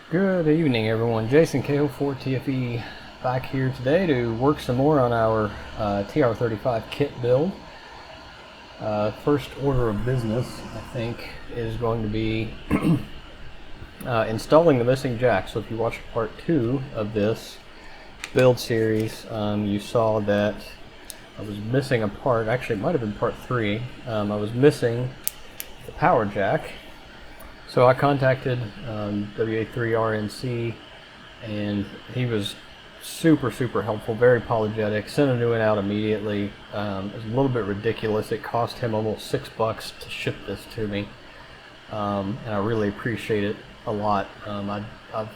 Good evening, everyone. Jason KO4TFE back here today to work some more on our TR-35 kit build. First order of business, I think, is going to be installing the missing jack. So if you watched part 2 of this build series, you saw that I was missing a part. Actually, it might have been part 3. I was missing the power jack. So I contacted WA3RNC, and he was super helpful, very apologetic, sent a new one out immediately. It was a little bit ridiculous. It cost him almost $6 to ship this to me, and I really appreciate it a lot. I've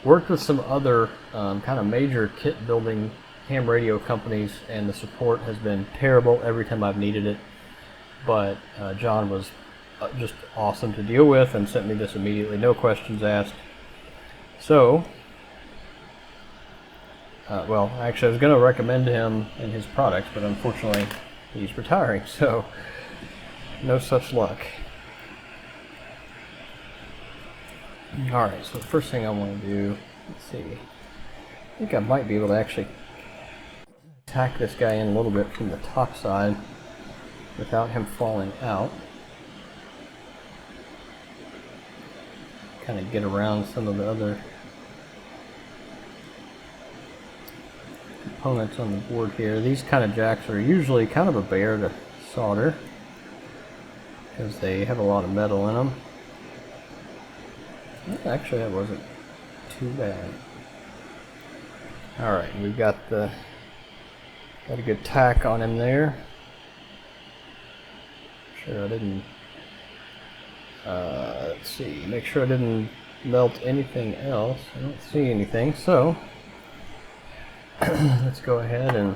worked with some other kind of major kit building ham radio companies, and the support has been terrible every time I've needed it, but John was just awesome to deal with and sent me this immediately, no questions asked. So well, actually I was going to recommend him and his products, but unfortunately he's retiring, so no such luck. Alright, so the first thing I want to do, let's see, I think I might be able to actually tack this guy in a little bit from the top side without him falling out. Kind of get around some of the other components on the board here. These kind of jacks are usually kind of a bear to solder because they have a lot of metal in them. Actually, that wasn't too bad. Alright, we've got a good tack on him there. Sure I didn't let's see, make sure I didn't melt anything else. I don't see anything, so let's go ahead and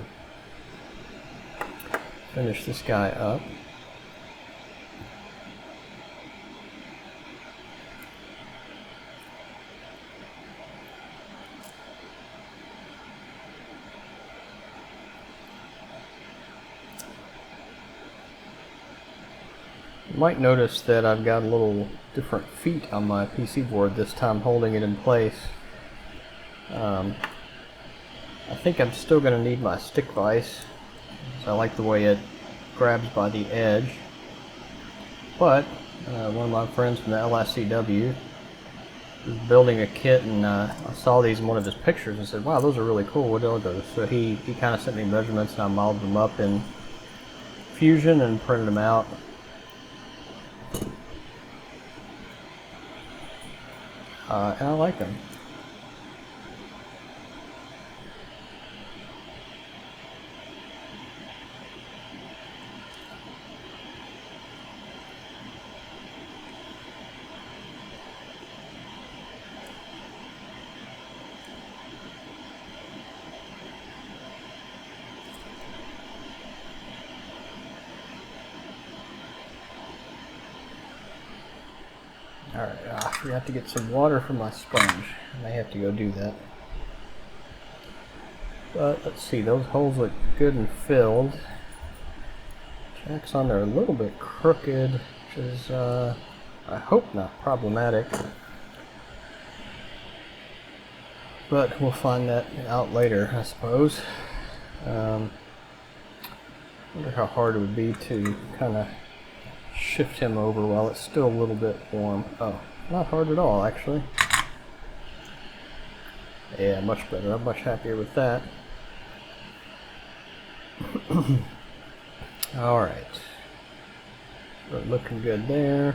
finish this guy up. You might notice that I've got a little different feet on my PC board this time, holding it in place. I think I'm still going to need my stick vise. I like the way it grabs by the edge. But one of my friends from the LSCW was building a kit, and I saw these in one of his pictures and said, wow, those are really cool, what are those? So he kind of sent me measurements, and I modeled them up in Fusion and printed them out. And I like them. Alright, I forgot to get some water from my sponge. I may have to go do that. But let's see, those holes look good and filled. Jack's on there a little bit crooked, which is, I hope not problematic. But we'll find that out later, I suppose. Wonder how hard it would be to kind of shift him over while it's still a little bit warm. Oh, not hard at all, actually. Yeah, much better. I'm much happier with that. Alright. So looking good there.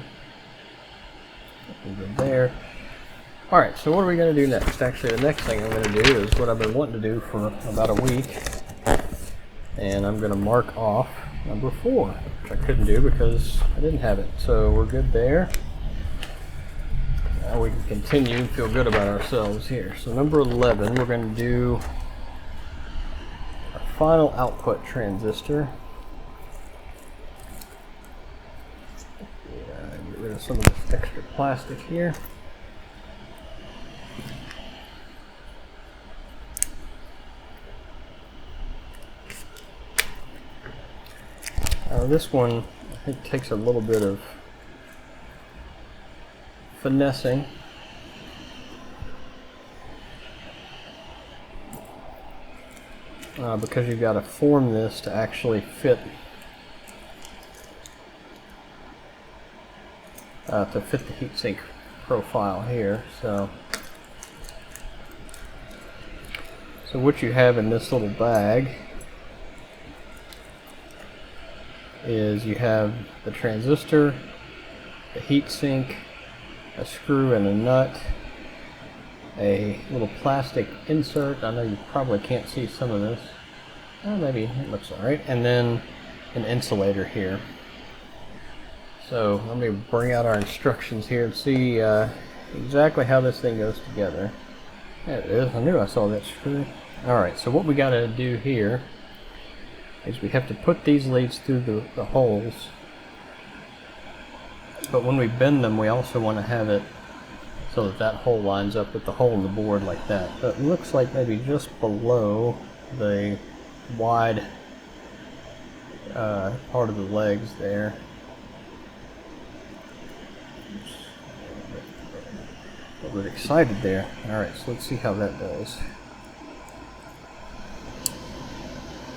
Looking good there. Alright, so what are we going to do next? Actually, the next thing I'm going to do is what I've been wanting to do for about a week. And I'm going to mark off number 4, which I couldn't do because I didn't have it. So we're good there. Now we can continue and feel good about ourselves here. So number 11, we're going to do our final output transistor. Get rid of some of this extra plastic here. This one, I think, takes a little bit of finessing. because you've got to form this to actually fit the heatsink profile here. So what you have in this little bag is you have the transistor, the heatsink, a screw and a nut, a little plastic insert. I know you probably can't see some of this. Oh, maybe it looks alright. And then an insulator here. So let me bring out our instructions here and see exactly how this thing goes together. There it is. I knew I saw that screw. Alright, so what we got to do here is we have to put these leads through the holes. But when we bend them, we also want to have it so that that hole lines up with the hole in the board like that. But it looks like maybe just below the wide part of the legs there. A little bit excited there. Alright, so let's see how that does.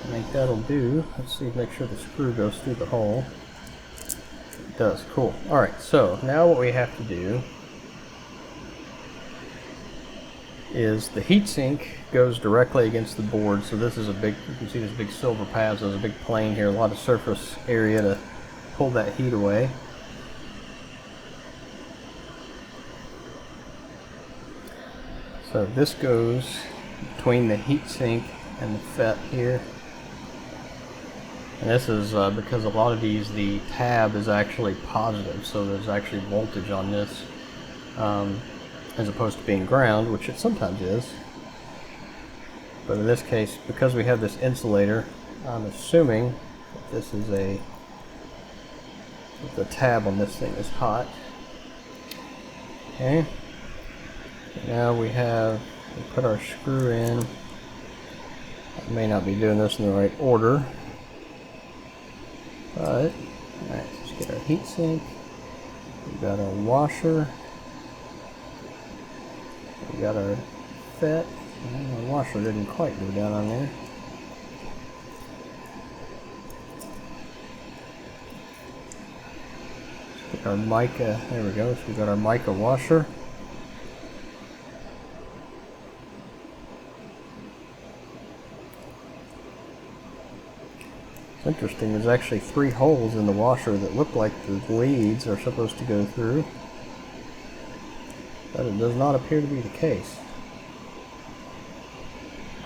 I think that'll do. Let's see, make sure the screw goes through the hole. It does, cool. Alright, so now what we have to do is the heatsink goes directly against the board. So this is a big, you can see this big silver pads, there's a big plane here, a lot of surface area to pull that heat away. So this goes between the heatsink and the FET here. And this is because a lot of these, the tab is actually positive, so there's actually voltage on this, as opposed to being ground, which it sometimes is. But in this case, because we have this insulator, I'm assuming that this is that the tab on this thing is hot. Okay. Now we put our screw in. I may not be doing this in the right order, but alright, let's get our heatsink. We got our washer. We got our FET. Our washer didn't quite go down on there. Let's get our mica. There we go. So we got our mica washer. Interesting, there's actually 3 holes in the washer that look like the leads are supposed to go through, but it does not appear to be the case.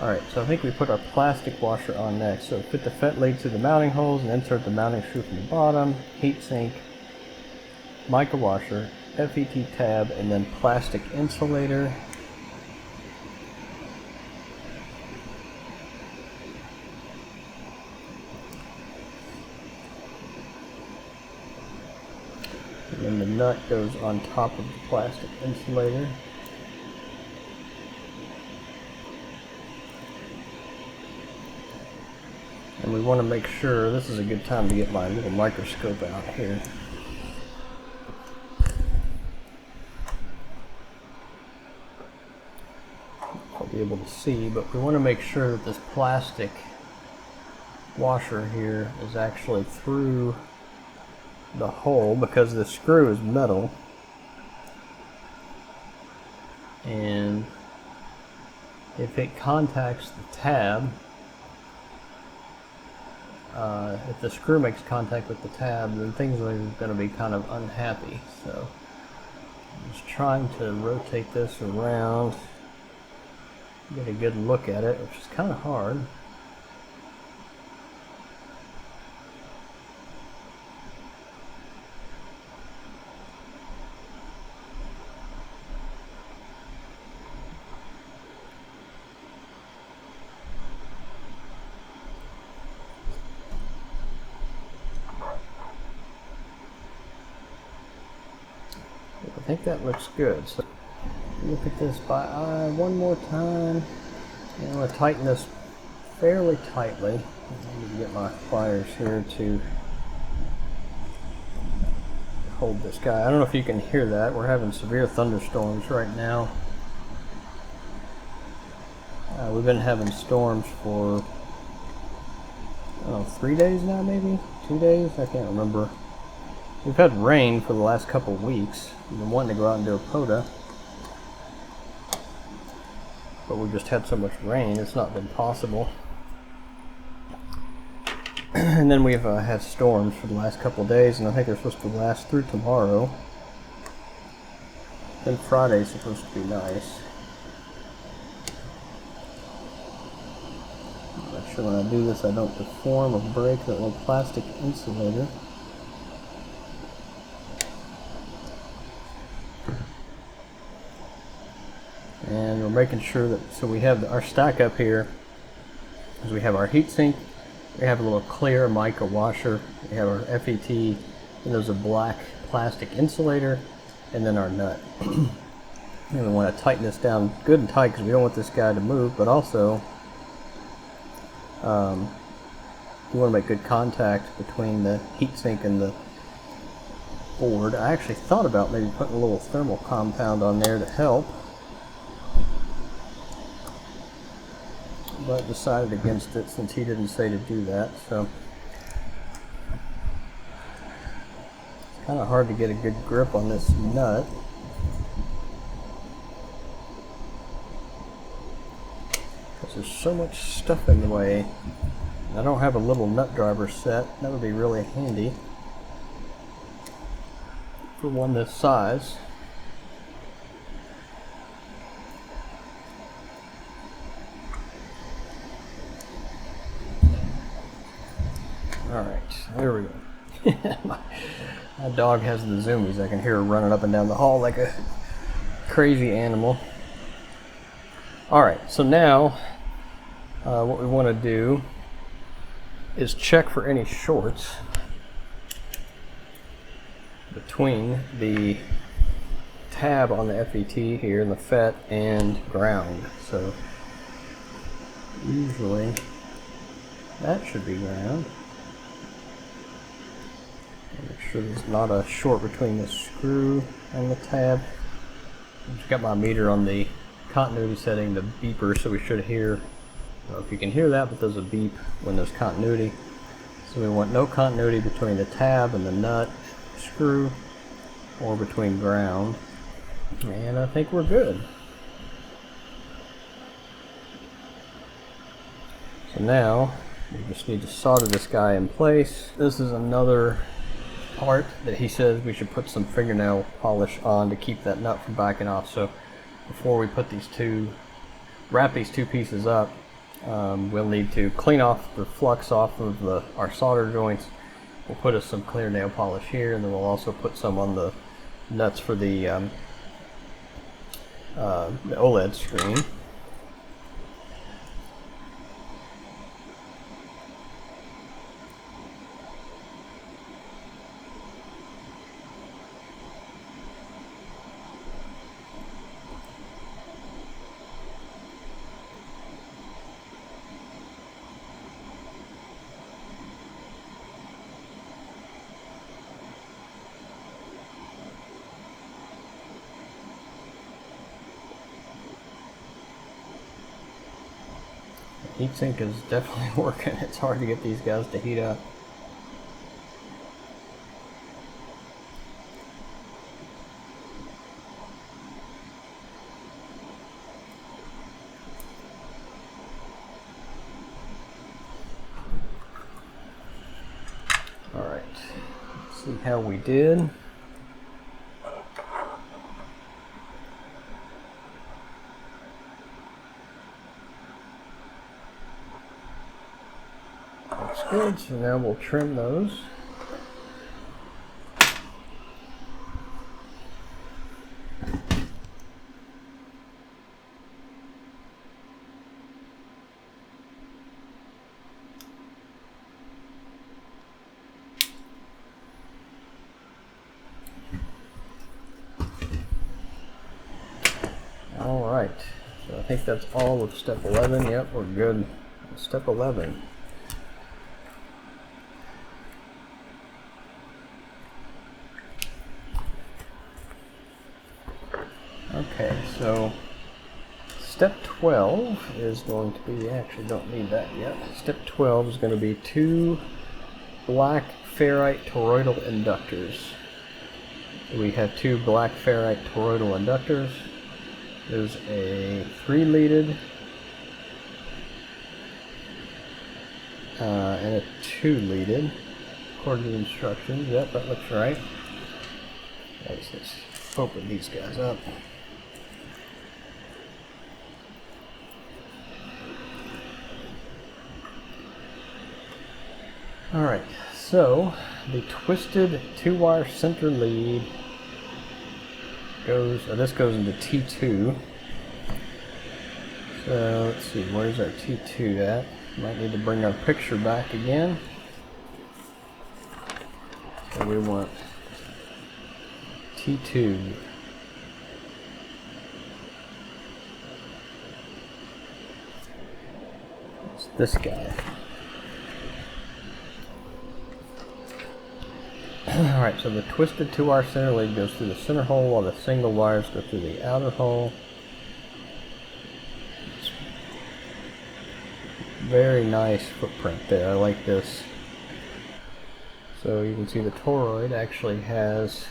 Alright, so I think we put our plastic washer on next. So fit the FET lead through the mounting holes and insert the mounting screw from the bottom, heatsink, mica washer, FET tab, and then plastic insulator. And then the nut goes on top of the plastic insulator. And we want to make sure, this is a good time to get my little microscope out here. I'll be able to see, but we want to make sure that this plastic washer here is actually through the hole, because the screw is metal, and if it contacts the tab, if the screw makes contact with the tab, then things are going to be kind of unhappy. So I'm just trying to rotate this around, get a good look at it, which is kind of hard. I think that looks good. So look at this by eye one more time. I'm going to tighten this fairly tightly. I need to get my pliers here to hold this guy. I don't know if you can hear that. We're having severe thunderstorms right now. We've been having storms for oh, 3 days now, maybe 2 days. I can't remember. We've had rain for the last couple of weeks. We've been wanting to go out and do a POTA, but we've just had so much rain, it's not been possible. And then we've had storms for the last couple of days, and I think they're supposed to last through tomorrow. Then Friday's supposed to be nice. Make sure when I do this I don't deform or break that little plastic insulator. And we're making sure that, so we have our stack up here, is we have our heatsink, we have a little clear mica washer, we have our FET, and there's a black plastic insulator, and then our nut. And we want to tighten this down good and tight because we don't want this guy to move, but also you want to make good contact between the heatsink and the board. I actually thought about maybe putting a little thermal compound on there to help, but decided against it since he didn't say to do that. So it's kind of hard to get a good grip on this nut. Because there's so much stuff in the way. I don't have a little nut driver set. That would be really handy for one this size. Alright, there we go. my dog has the zoomies. I can hear her running up and down the hall like a crazy animal. Alright, so now what we want to do is check for any shorts between the tab on the FET here and the FET and ground. So usually that should be ground. Make sure there's not a short between the screw and the tab. I've just got my meter on the continuity setting, the beeper, so we should hear, I don't know if you can hear that, but there's a beep when there's continuity. So we want no continuity between the tab and the nut, screw, or between ground. And I think we're good. So now we just need to solder this guy in place. This is another part that he says we should put some fingernail polish on to keep that nut from backing off. So before we put these wrap these two pieces up, we'll need to clean off the flux off of our solder joints. We'll put some clear nail polish here, and then we'll also put some on the nuts for the OLED screen. Heatsink is definitely working. It's hard to get these guys to heat up. All right, let's see how we did. Good, so now we'll trim those. All right, so I think that's all of step 11. Yep, we're good. Step 11. step 12 is going to be, actually don't need that yet. Step 12 is going to be 2 black ferrite toroidal inductors. We have 2 black ferrite toroidal inductors. There's a 3-leaded and a 2-leaded, according to the instructions. Yep, that looks right. Let's open these guys up. Alright, so the twisted 2-wire center lead goes, this goes into T2. So let's see, where's our T2 at? Might need to bring our picture back again. So we want T2. It's this guy. Alright, so the twisted 2-wire center lead goes through the center hole while the single wires go through the outer hole. It's very nice footprint there. I like this. So you can see the toroid actually has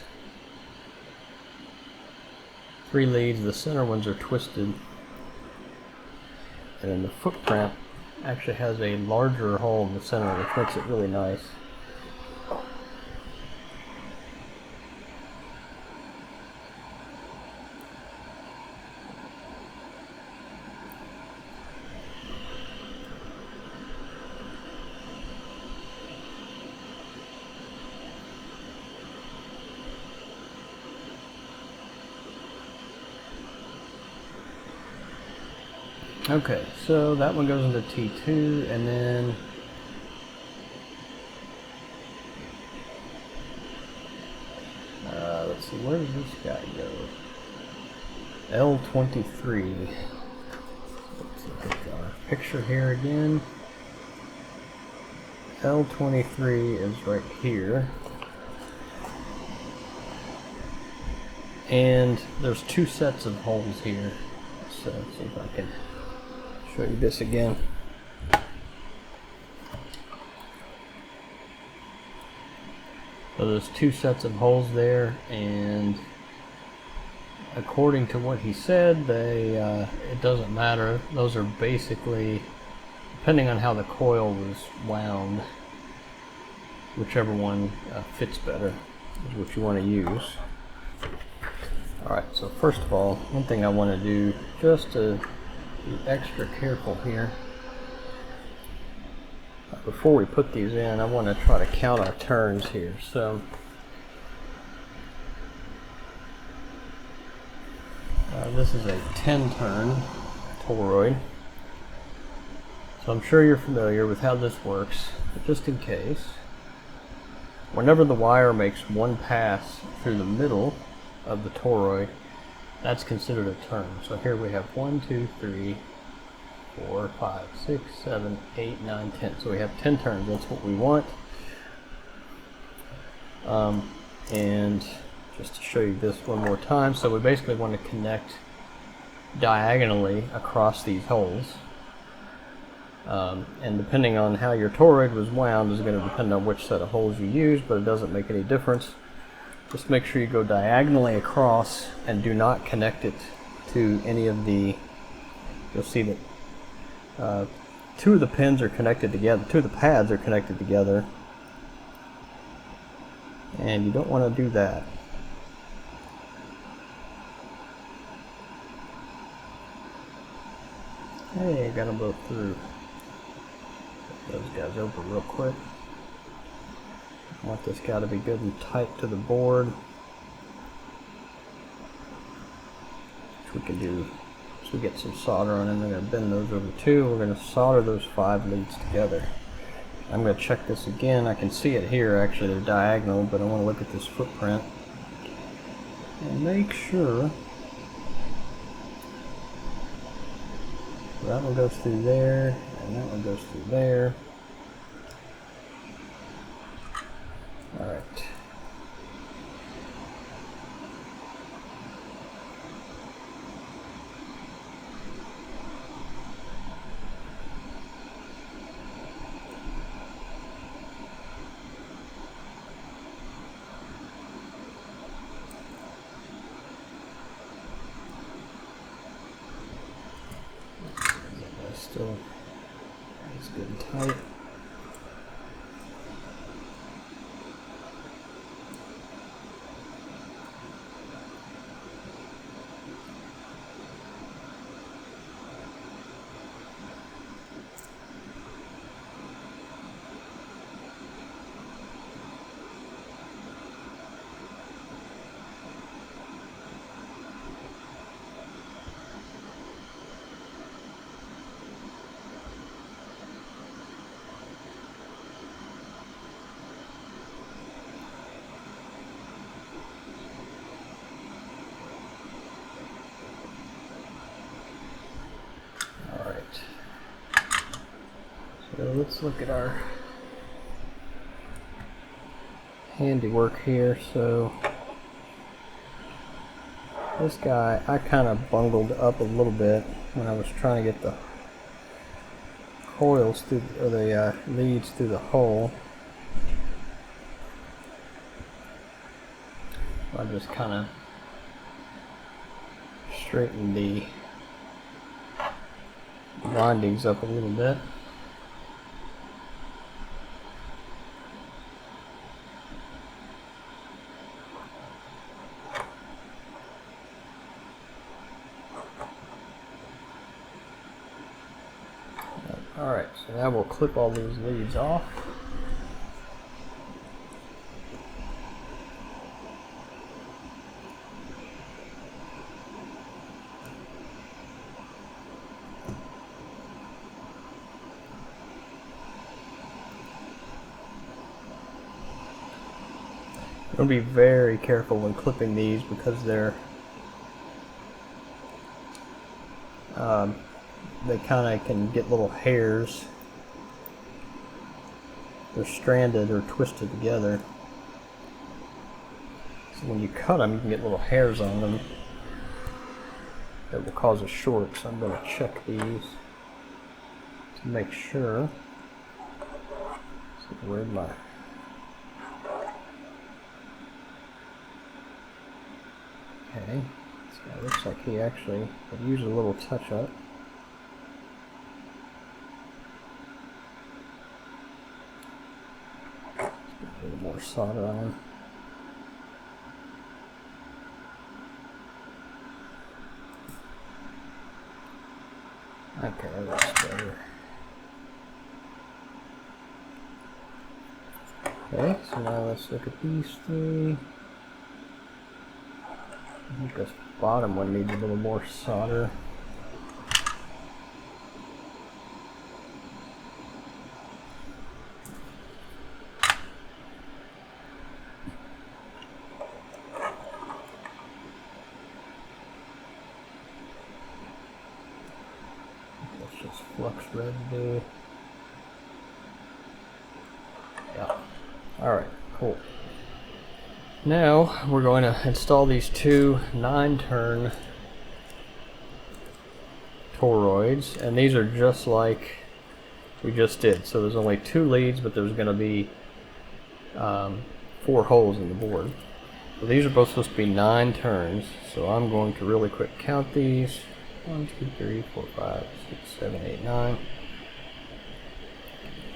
3 leads. The center ones are twisted. And then the footprint actually has a larger hole in the center, which makes it really nice. Okay, so that one goes into T2, and then let's see, where does this guy go? L23. Let's look at our picture here again. L23 is right here. And there's 2 sets of holes here. So let's see if I can show you this again. So there's 2 sets of holes there, and according to what he said, they it doesn't matter. Those are basically, depending on how the coil was wound, whichever one fits better is what you want to use. Alright, so first of all, one thing I want to do, just to be extra careful here, before we put these in, I want to try to count our turns here. So this is a 10-turn toroid, so I'm sure you're familiar with how this works, but just in case, whenever the wire makes one pass through the middle of the toroid, that's considered a turn. So here we have 1, 2, 3, 4, 5, 6, 7, 8, 9, 10. So we have 10 turns. That's what we want. And just to show you this one more time, so we basically want to connect diagonally across these holes. And depending on how your toroid was wound is going to depend on which set of holes you use, but it doesn't make any difference. Just make sure you go diagonally across and do not connect it to any of the, you'll see that 2 of the pins are connected together, 2 of the pads are connected together, and you don't want to do that. Hey, got them both through. Get those guys open real quick. I want this guy to be good and tight to the board, which we can do. So we get some solder on them. I'm going to bend those over too. We're going to solder those 5 leads together. I'm going to check this again. I can see it here. Actually, they're diagonal, but I want to look at this footprint and make sure that one goes through there and that one goes through there. Alright. still it's good and tight. So let's look at our handiwork here. So this guy, I kind of bungled up a little bit when I was trying to get the coils through, or the leads through the hole. I just kind of straightened the windings up a little bit. Alright, so now we'll clip all these leads off. I'm going to be very careful when clipping these because they're they kind of can get little hairs. They're stranded or twisted together. So when you cut them, you can get little hairs on them that will cause a short. So I'm going to check these to make sure. So where's my... Okay, this guy looks like he actually could use a little touch-up. A little more solder on. Okay, that looks better. Okay, so now let's look at these three. I think this bottom one needs a little more solder. That's just flux residue. Yeah. Alright, cool. Now we're going to install these two 9-turn toroids, and these are just like we just did. So there's only 2 leads, but there's going to be 4 holes in the board. So these are both supposed to be 9 turns. So I'm going to really quick count these. 1, 2, 3, 4, 5, 6, 7, 8, 9.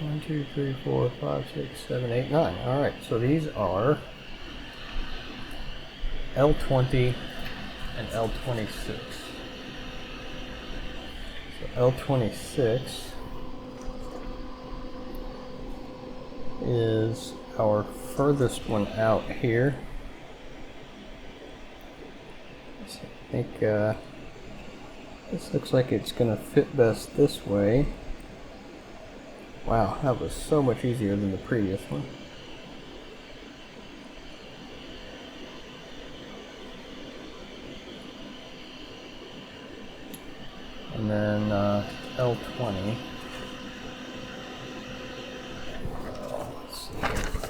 1, 2, 3, 4, 5, 6, 7, 8, 9. Alright, so these are L20 and L26. So L26 is our furthest one out here. So I think this looks like it's going to fit best this way. Wow, that was so much easier than the previous one. And then L20. Let's see here.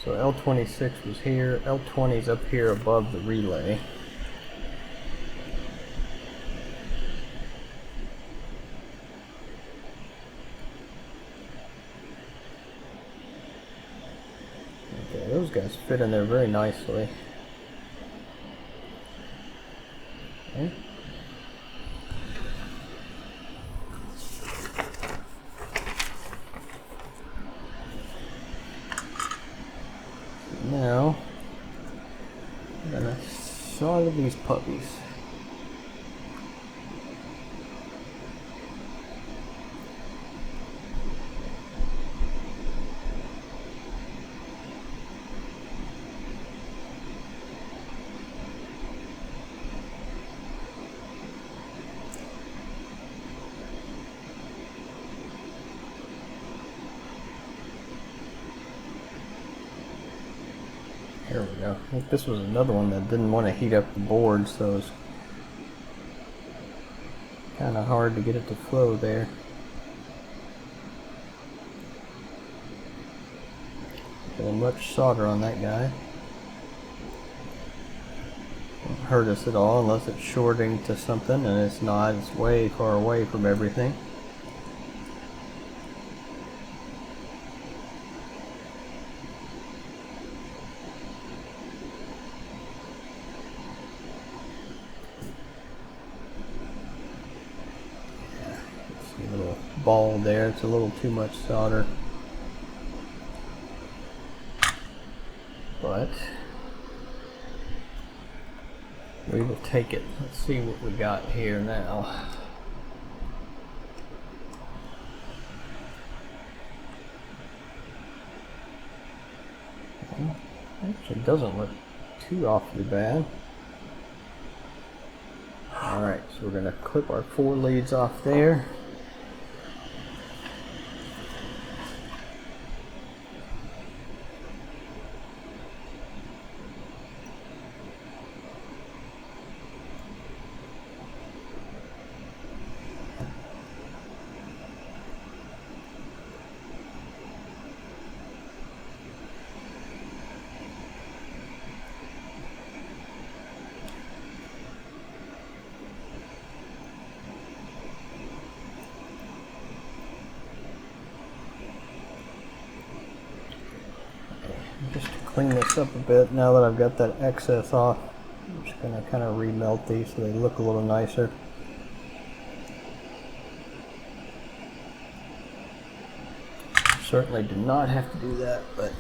So L26 was here. L20 is up here above the relay. Okay, those guys fit in there very nicely. Okay. solder these puppies. There we go. I think this was another one that didn't want to heat up the board, so it's kind of hard to get it to flow there. Getting much solder on that guy. Won't hurt us at all unless it's shorting to something, and it's not. It's way far away from everything. Ball there, it's a little too much solder, but we will take it. Let's see what we got here now. Actually doesn't look too awfully bad. Alright, so we're going to clip our 4 leads off there. Just to clean this up a bit, now that I've got that excess off, I'm just going to kind of remelt these so they look a little nicer. Certainly did not have to do that, but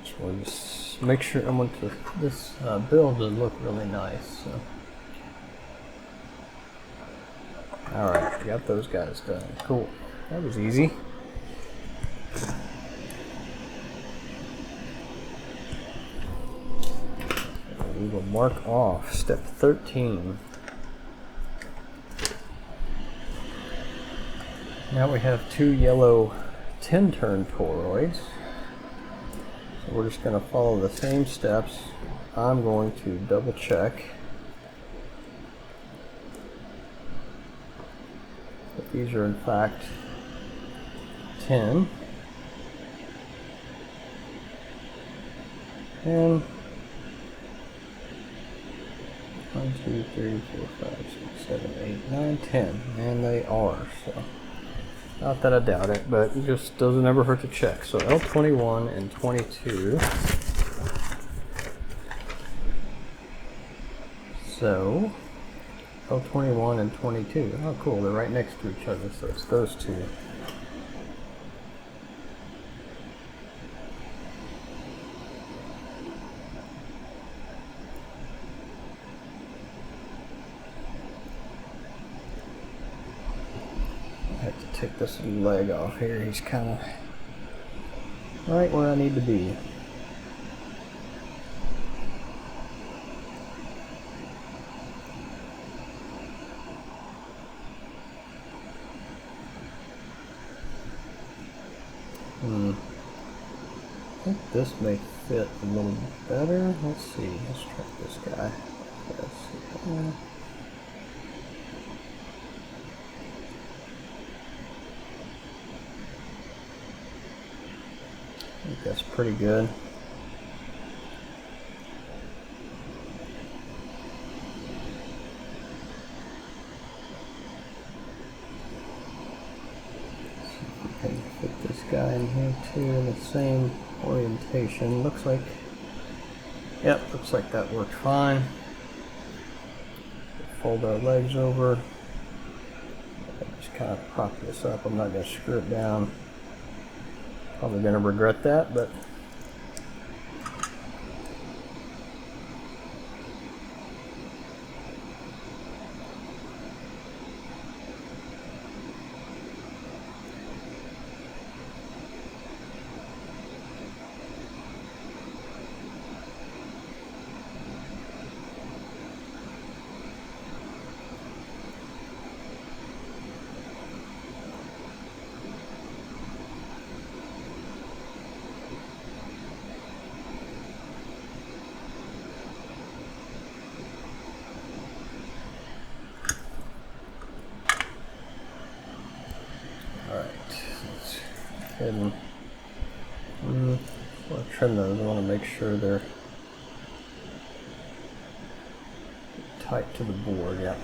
just want to make sure I want this build to look really nice. So. Alright, got those guys done. Cool. That was easy. We will mark off step 13. Now we have 2 yellow 10-turn toroids. So we're just going to follow the same steps. I'm going to double check that these are in fact 10. And 1, 2, 3, 4, 5, 6, 7, 8, 9, 10. And they are, so not that I doubt it, but it just doesn't ever hurt to check. So L21 and 22. So L21 and 22. Oh cool, they're right next to each other, so it's those two. Take this leg off here. He's kind of right where I need to be. I think this may fit a little better. Let's see. Let's try this guy. Let's see. I think that's pretty good. Can fit this guy in here too in the same orientation. Looks like, yep, looks like that worked fine. Fold our legs over. Just kind of prop this up. I'm not going to screw it down. Probably going to regret that, but ahead and I'll trim those. I want to make sure they're tight to the board. Yeah.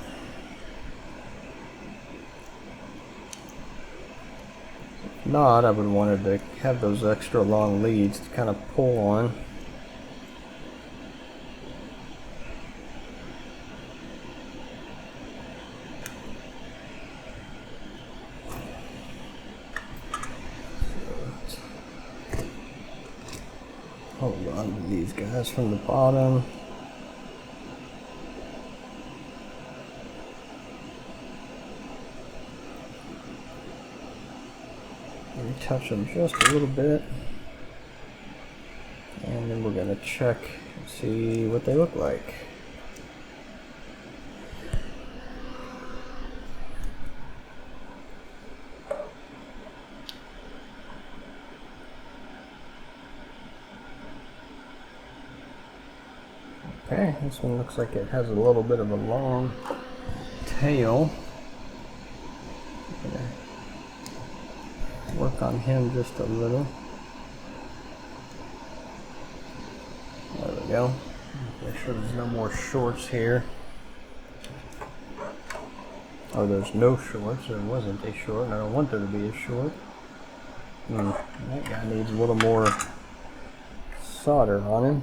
If not, I would wanted to have those extra long leads to kind of pull on. Hold on to these guys from the bottom. Touch them just a little bit, and then we're going to check and see what they look like. Okay, this one looks like it has a little bit of a long tail. Work on him just a little. There we go. Make sure there's no more shorts here. Oh, there's no shorts. There wasn't a short, and I don't want there to be a short. That guy needs a little more solder on him.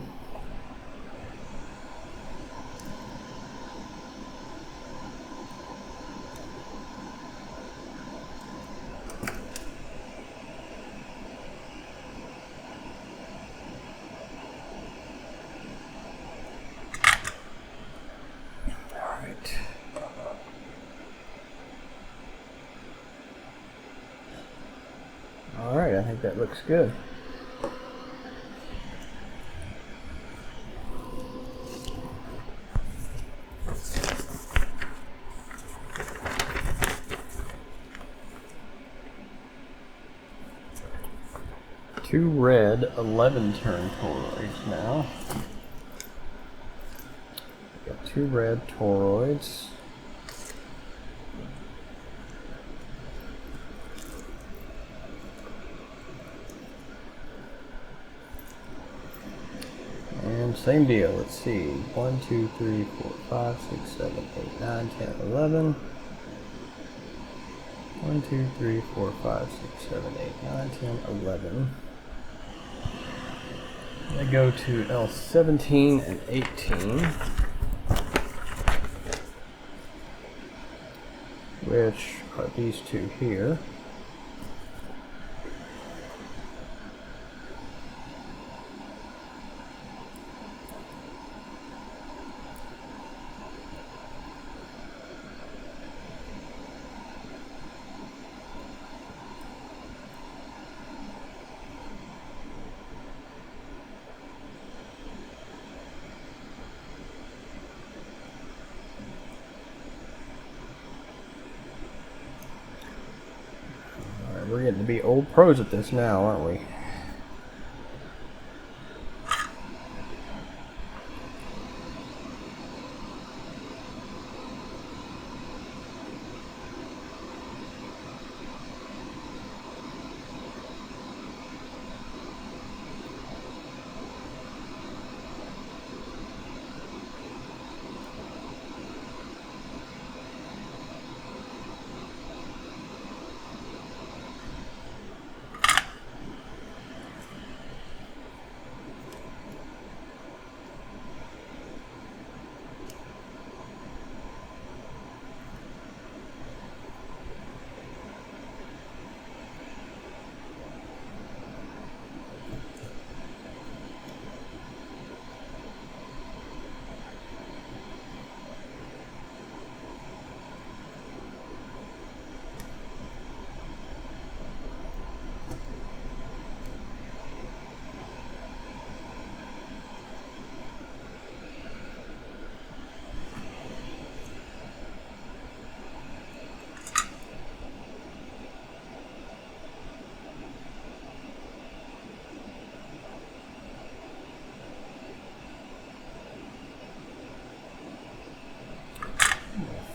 Alright, I think that looks good. Two red 11-turn toroids now. Got two red toroids. And same deal, let's see. 1, 2, 3, 4, 5, 6, 7, 8, 9, 10, 11. 1, 2, 3, 4, 5, 6, 7, 8, 9, 10, 11. I go to L17 and 18, which are these two here. We're getting to be old pros at this now, aren't we?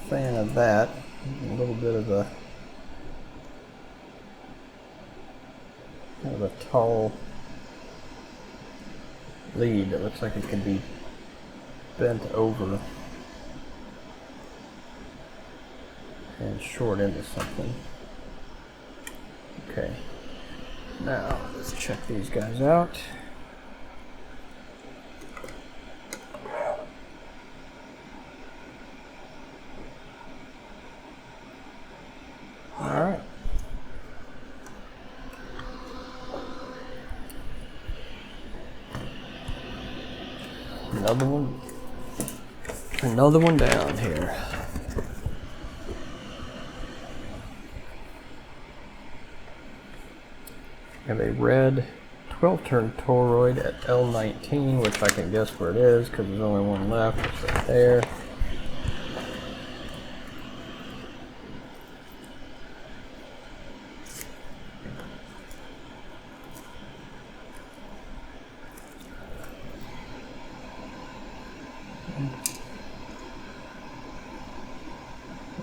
Fan of that. A little bit of a tall lead that looks like it could be bent over and short into something. Okay, now let's check these guys out. Alright. Another one down here. I have a red 12-turn toroid at L19, which I can guess where it is because there's only one left. It's right there.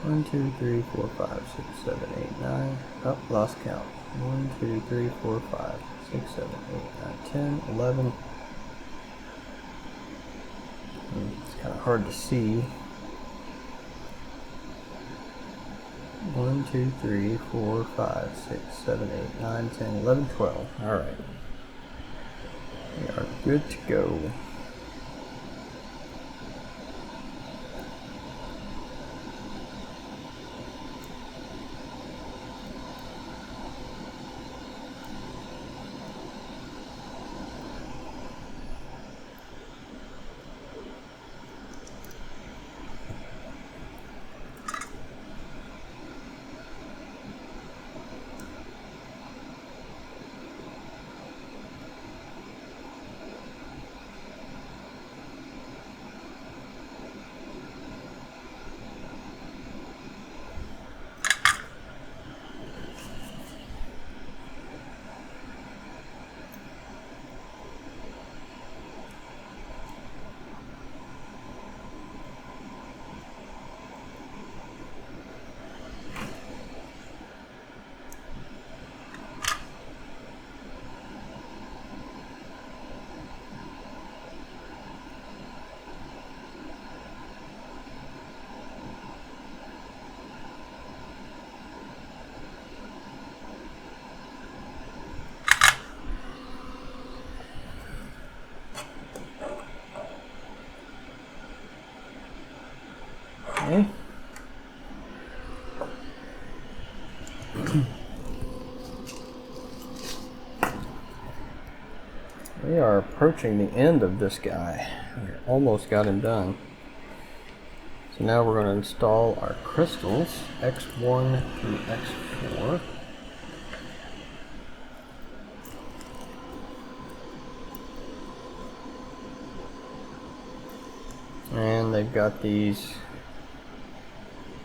One, two, three, four, five, 6, 7, 8, 9. Oh, lost count. 1, 2, 3, 4, 5, 6, 7, 8, 9, 10, 11. It's kind of hard to see. 1, 2, 3, 4, 5, 6, 7, 8, 9, 10, 11, 12. Alright. We are good to go. Okay. We are approaching the end of this guy. We almost got him done. So now we're going to install our crystals, X1 through X4. And they've got these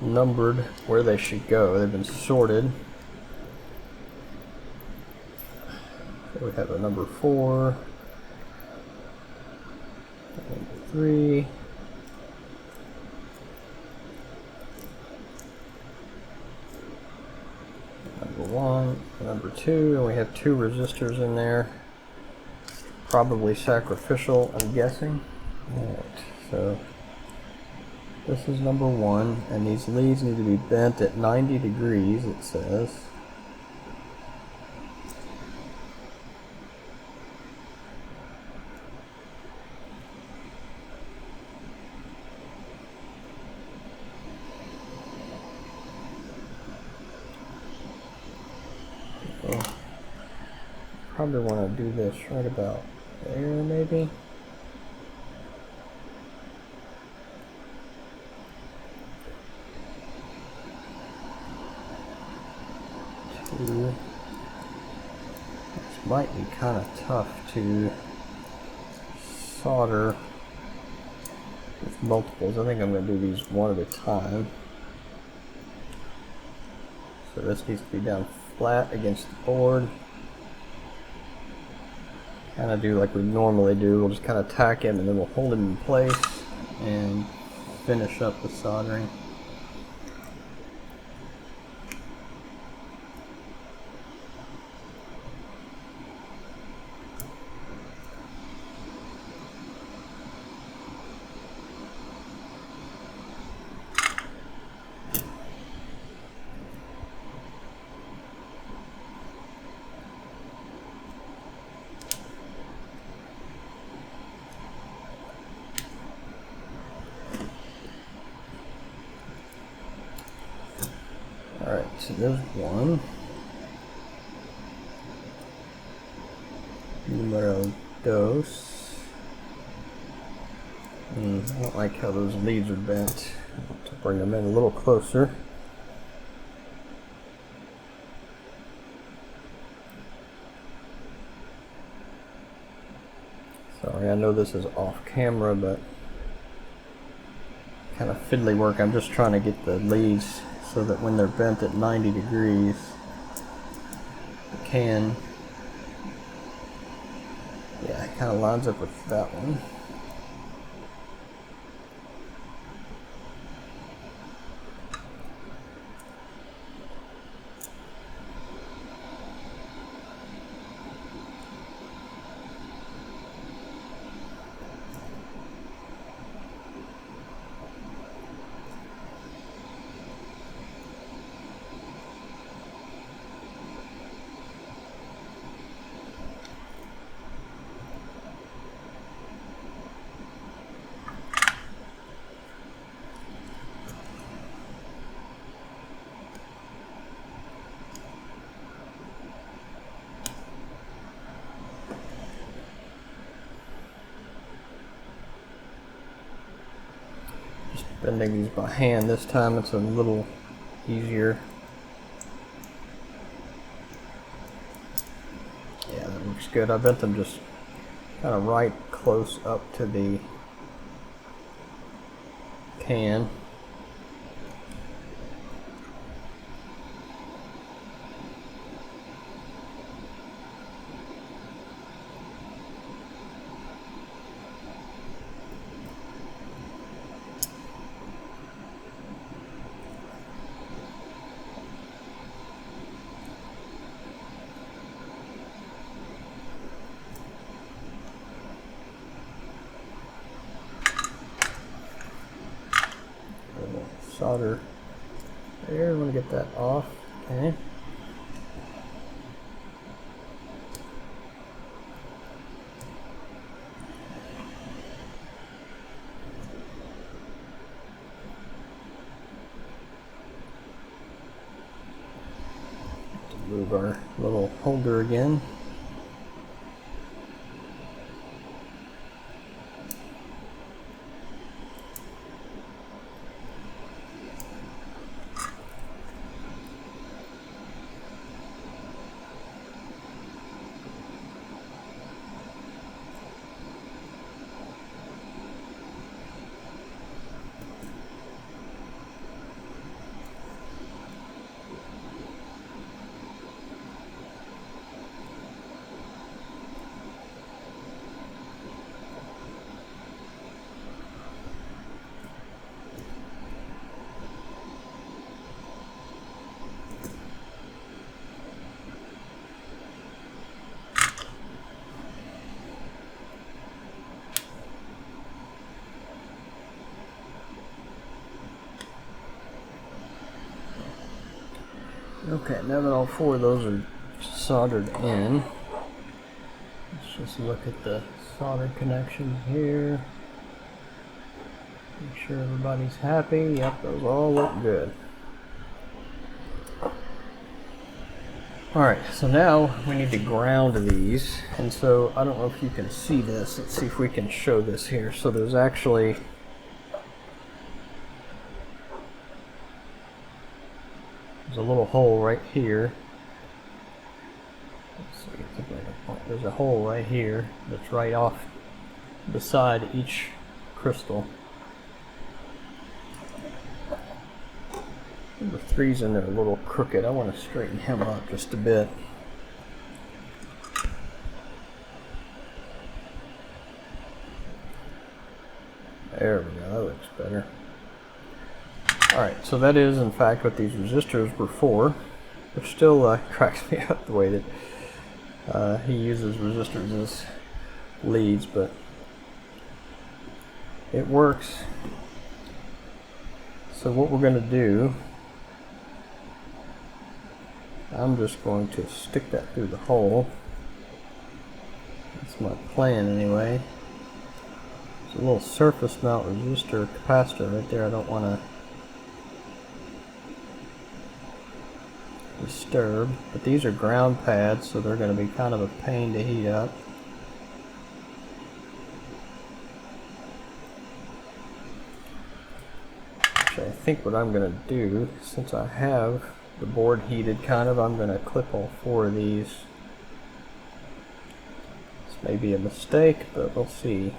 numbered where they should go. They've been sorted. So we have a number 4, number 3, number 1, number 2, and we have 2 resistors in there. Probably sacrificial, I'm guessing. Alright, so this is number 1, and these leads need to be bent at 90 degrees, it says. So, probably want to do this right about there, maybe. This might be kind of tough to solder with multiples. I think I'm going to do these one at a time. So this needs to be down flat against the board. Kind of do like we normally do. We'll just kind of tack him and then we'll hold him in place and finish up the soldering. so there's one. Numero dos. I don't like how those leads are bent. To bring them in a little closer. Sorry, I know this is off camera, but kind of fiddly work. I'm just trying to get the leads so that when they're bent at 90 degrees, it can, yeah, it kind of lines up with that one. Bending these by hand this time, it's a little easier. Yeah, that looks good. I bent them just kind of right close up to the can. Solder there. I want to get that off. Okay. Move our little holder again. Okay, now that all four of those are soldered in, let's just look at the solder connections here. Make sure everybody's happy. Yep, those all look good. Alright, so now we need to ground these, and so I don't know if you can see this. Let's see if we can show this here. So there's actually a little hole right here. Let's see, there's a hole right here that's right off beside each crystal. Number 3's in there a little crooked. I want to straighten him up just a bit. There we go, that looks better. Alright, so that is in fact what these resistors were for, which still cracks me up the way that he uses resistors as leads, but it works. So what we're going to do, I'm just going to stick that through the hole. That's my plan anyway. There's a little surface mount resistor capacitor right there. I don't want to disturbed, but these are ground pads, so they're going to be kind of a pain to heat up. So I think what I'm going to do, since I have the board heated kind of, I'm going to clip all 4 of these. This may be a mistake, but we'll see.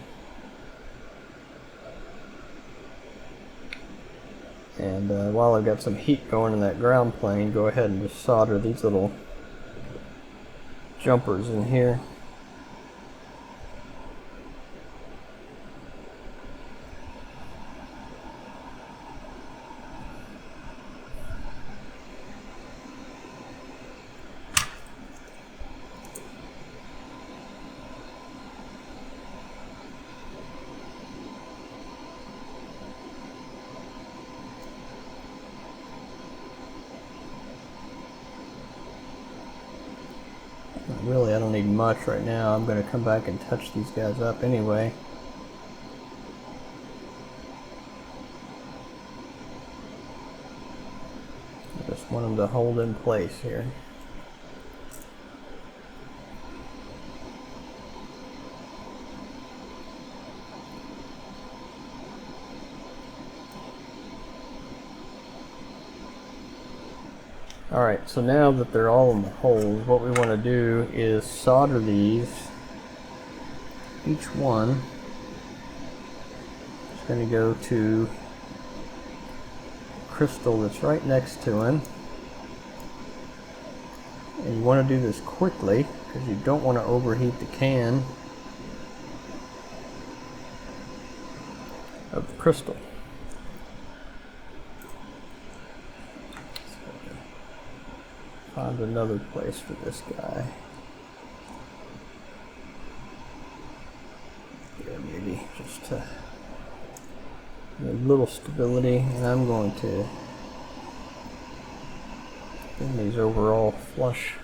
And while I've got some heat going in that ground plane, go ahead and just solder these little jumpers in here. Really, I don't need much right now. I'm going to come back and touch these guys up anyway. I just want them to hold in place here. Alright, so now that they're all in the holes, what we want to do is solder these. Each one is going to go to the crystal that's right next to him. And you want to do this quickly because you don't want to overheat the can of the crystal. Find another place for this guy. Here, maybe just to get a little stability, and I'm going to bring these overall flush.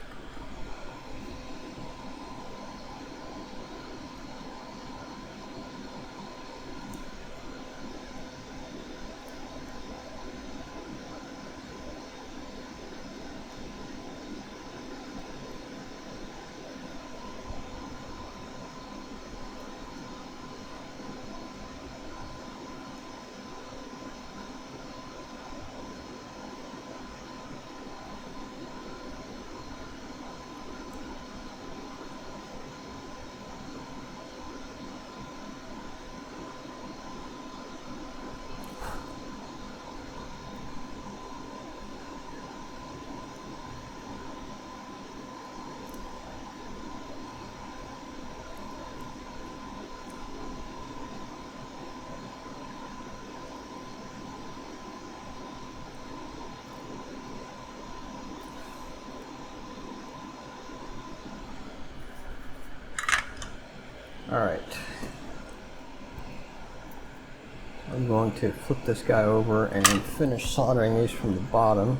Alright, I'm going to flip this guy over and finish soldering these from the bottom.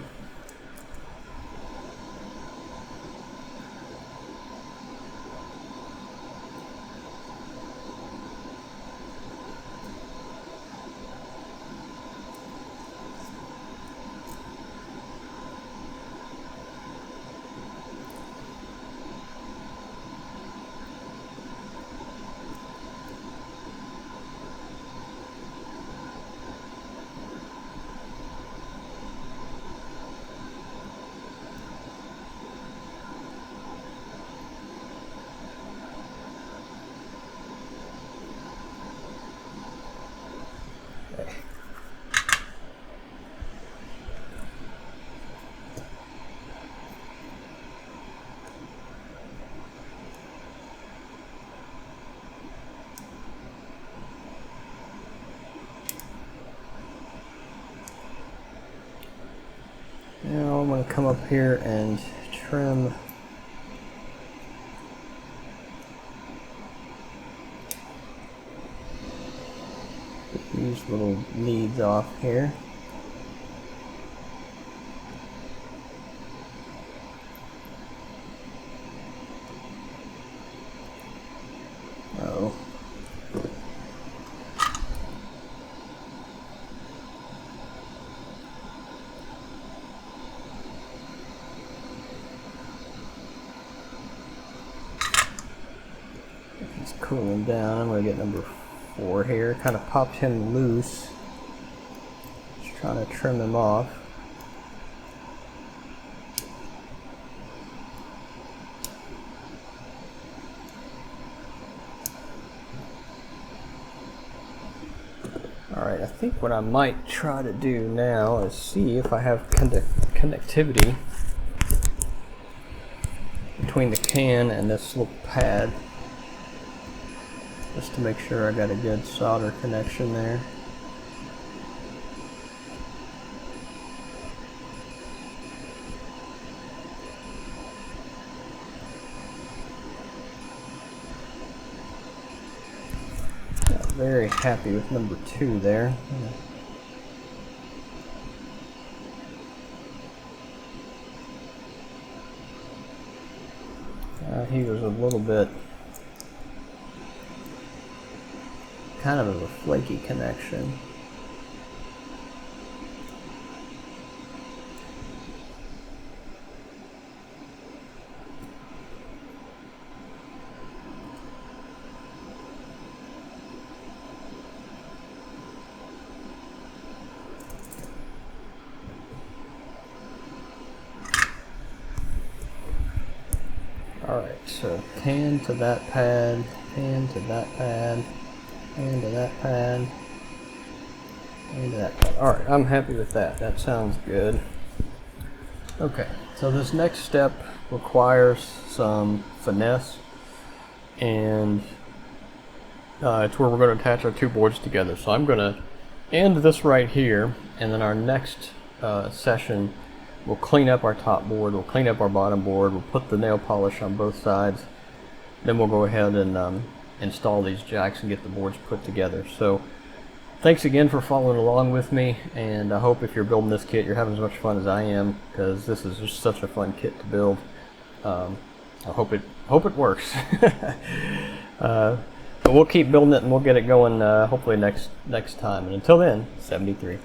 Now I'm going to come up here and trim these little leads off here. tooling down. I'm going to get number 4 here. Kind of popped him loose. Just trying to trim him off. Alright, I think what I might try to do now is see if I have connectivity between the can and this little pad, just to make sure I got a good solder connection there. Very happy with number 2 there. He was a little bit kind of a flaky connection. Alright, so tan to that pad, tan to that pad, tan to that pad, and to that pad. Alright, I'm happy with that. That sounds good. Okay, so this next step requires some finesse, and it's where we're going to attach our 2 boards together. So I'm going to end this right here, and then our next session we'll clean up our top board, we'll clean up our bottom board, we'll put the nail polish on both sides, then we'll go ahead and install these jacks and get the boards put together. So thanks again for following along with me, and I hope if you're building this kit you're having as much fun as I am, because this is just such a fun kit to build. I hope it works. But we'll keep building it and we'll get it going hopefully next time, and until then, 73.